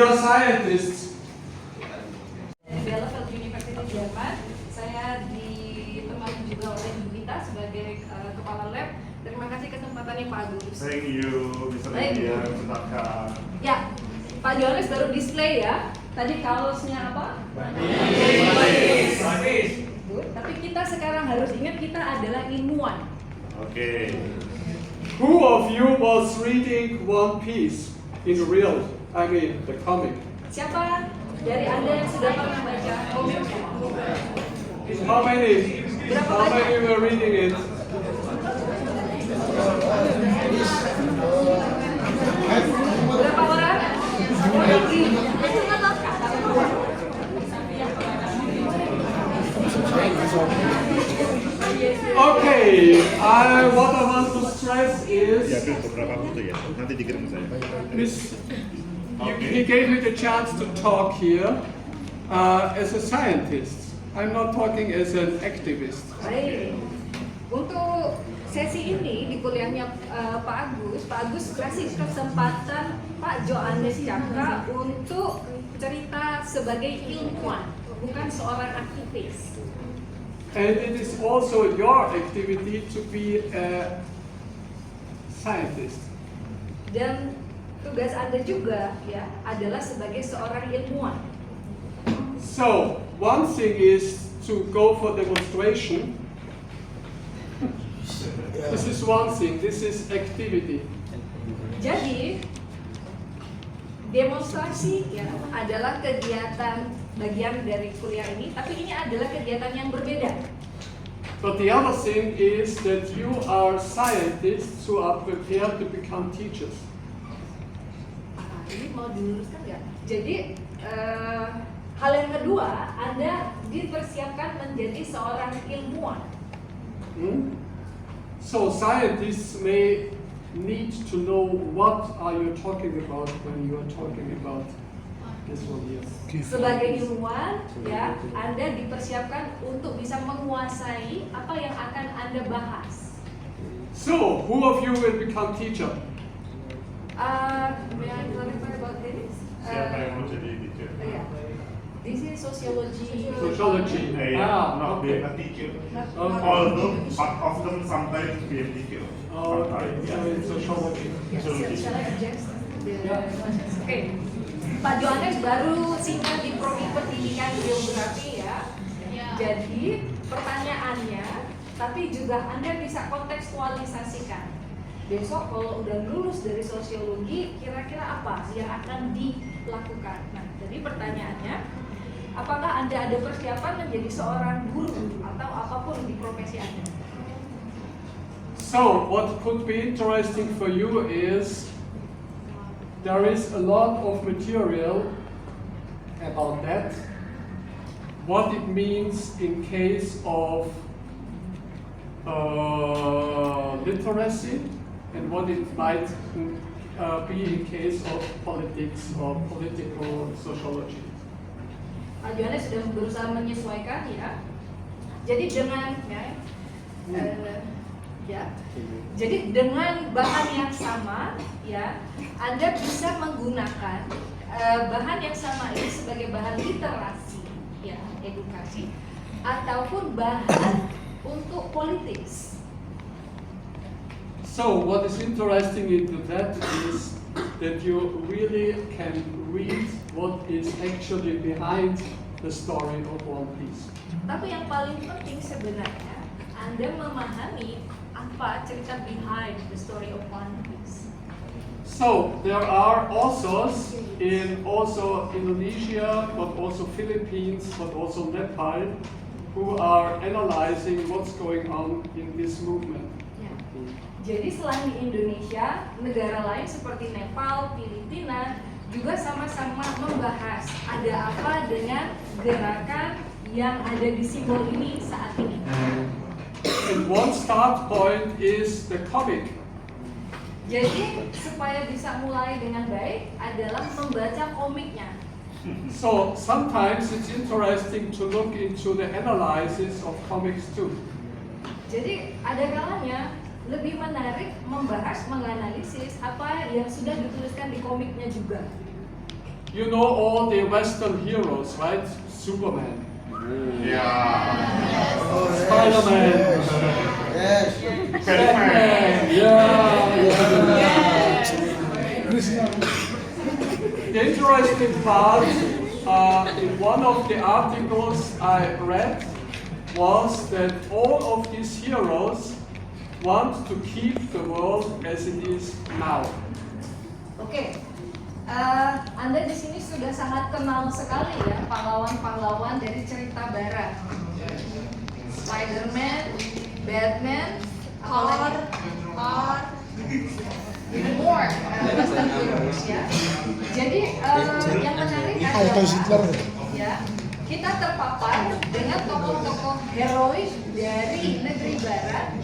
We are scientists. Dari Bielefeld University Jerman, saya ditemani juga oleh Yunita sebagai kepala lab. Terima kasih kesempatannya Pak Agus. Thank you, Mr. Lydia, Mr. Ya, Pak Johannes baru display ya. Tadi kaosnya apa? Batis. Tapi kita sekarang harus ingat kita adalah ilmuwan. Okay. Who of you was reading One Piece in real? I mean, the comic. Siapa dari Anda yang sudah pernah baca komik? How many? How many were reading it? Berapa orang? Okay, what I want to stress is beberapa foto ya. Nanti dikirim saya. Miss, he gave me the chance to talk here as a scientist. I'm not talking as an activist. Baik. Untuk sesi ini di kuliahnya Pak Agus kasih kesempatan Pak Johannes Cakra untuk cerita sebagai ilmuwan, bukan seorang aktivis. And it is also your activity to be a scientist. Dan tugas Anda juga ya adalah sebagai seorang ilmuwan. So, one thing is to go for demonstration. This is one thing, this is activity. Jadi demonstrasi ya adalah kegiatan bagian dari kuliah ini, tapi ini adalah kegiatan yang berbeda. But the other thing is that you are scientists who are prepared to become teachers. Ini mau diluruskan nggak? Jadi hal yang kedua, Anda dipersiapkan menjadi seorang ilmuwan. So scientists may need to know what are you talking about when you are talking about this one here. Sebagai ilmuwan, ya, Anda dipersiapkan untuk bisa menguasai apa yang akan Anda bahas. So, who of you will become teacher? May I clarify about this? Siapa yang mau jadi teacher? Yeah. This is sociology. Sociology. Not being a teacher. Although part of them sometimes be a teacher. Oh, okay. So it's sociology. Shall I adjust? Oke. Pak Johannes baru singkat di prodi pendidikan geografi ya. Jadi pertanyaannya, tapi juga Anda bisa kontekstualisasikan. Besok kalau udah lulus dari sosiologi, kira-kira apa yang akan dilakukan? Nah, jadi pertanyaannya, apakah Anda ada persiapan menjadi seorang guru atau apapun di profesi Anda? So, what could be interesting for you is there is a lot of material about that. What it means in case of literacy and what it might be in case of politics or political sociology. Pak Johannes sudah berusaha menyesuaikan ya. Jadi dengan jadi dengan bahan yang sama ya, Anda bisa menggunakan bahan yang sama ini sebagai bahan literasi ya, edukasi ataupun bahan untuk politik. So what is interesting into that is that you really can read what is actually behind the story of One Piece. Tapi yang paling penting sebenarnya Anda memahami apa cerita behind the story of One Piece. So there are authors in also Indonesia, but also Philippines, but also Nepal, who are analyzing what's going on in this movement. Ya. Jadi selain di Indonesia, negara lain seperti Nepal, Filipina juga sama-sama membahas ada apa dengan gerakan yang ada di simbol ini saat ini. And one start point is the comic. Jadi supaya bisa mulai dengan baik adalah membaca komiknya. So sometimes it's interesting to look into the analysis of comics too. Jadi ada kalanya lebih menarik membahas, menganalisis apa yang sudah dituliskan di komiknya juga. You know all the Western heroes, right? Superman, Yeah. Spider-Man, Batman, yeah. The interesting part in one of the articles I read was that all of these heroes want to keep the world as it is now. Oke, Anda di sini sudah sangat kenal sekali ya pahlawan-pahlawan dari cerita barat. Spider-Man, Batman, Thor, even more Western heroes ya. Jadi yang menarik adalah ya kita terpapar dengan tokoh-tokoh heroik dari negeri barat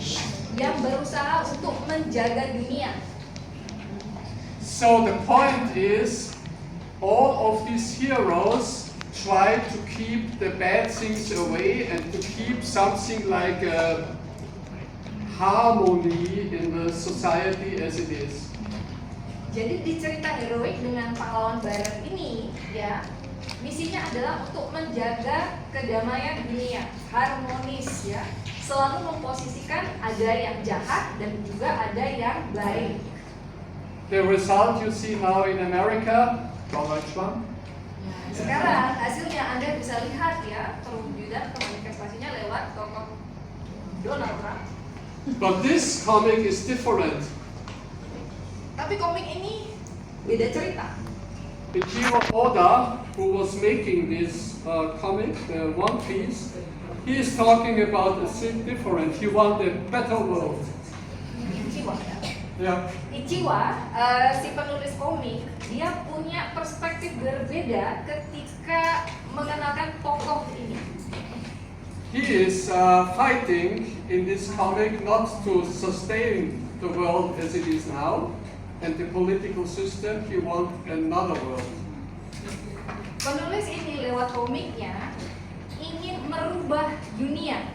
yang berusaha untuk menjaga dunia. So the point is, all of these heroes try to keep the bad things away and to keep something like a harmony in the society as it is. Jadi di cerita heroik dengan pahlawan barat ini ya, misinya adalah untuk menjaga kedamaian dunia, harmonis ya. Selalu memposisikan ada yang jahat dan juga ada yang baik. The result you see now in America, Donald Trump. Sekarang hasilnya Anda bisa lihat ya, perwujudan manifestasinya lewat tokoh Donald Trump. But this comic is different. Tapi komik ini beda cerita. Ichiro Oda, who was making this comic, the One Piece, he is talking about a thing different. He want a better world. Ichiwa ya. Yeah. Ichiwa, si penulis komik, dia punya perspektif berbeda ketika mengenalkan tokoh ini. He is fighting in this comic not to sustain the world as it is now and the political system. He wants another world. Penulis ini lewat komiknya ingin merubah dunia,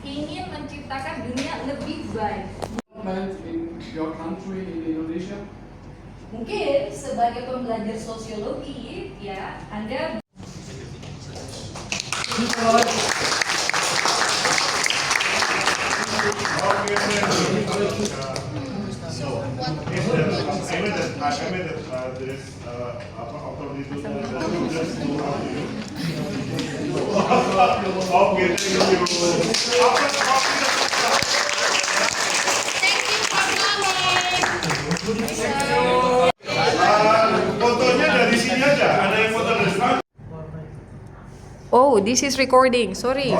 ingin menciptakan dunia lebih baik. In your country, in Indonesia, Mungkin sebagai pembelajar sosiologi, ya, Anda Fotonya dari sini aja, ada yang foto dari sana. Oh, this is recording. Sorry.